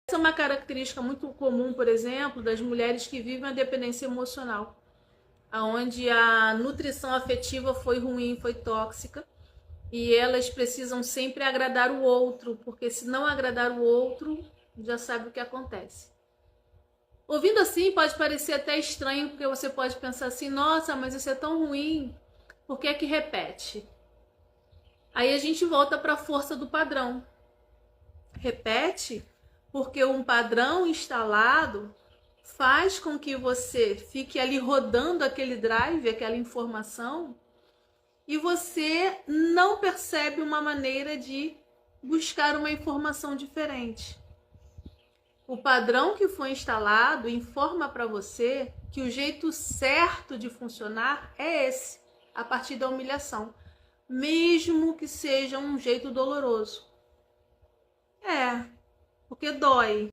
Essa é uma característica muito comum, por exemplo, das mulheres que vivem a dependência emocional, onde a nutrição afetiva foi ruim, foi tóxica, e elas precisam sempre agradar o outro, porque se não agradar o outro, já sabe o que acontece. Ouvindo assim, pode parecer até estranho, porque você pode pensar assim, nossa, mas isso é tão ruim, por que é que repete? Aí a gente volta para a força do padrão. Repete porque um padrão instalado faz com que você fique ali rodando aquele drive, aquela informação, e você não percebe uma maneira de buscar uma informação diferente. O padrão que foi instalado informa para você que o jeito certo de funcionar é esse, a partir da humilhação, mesmo que seja um jeito doloroso. Porque dói.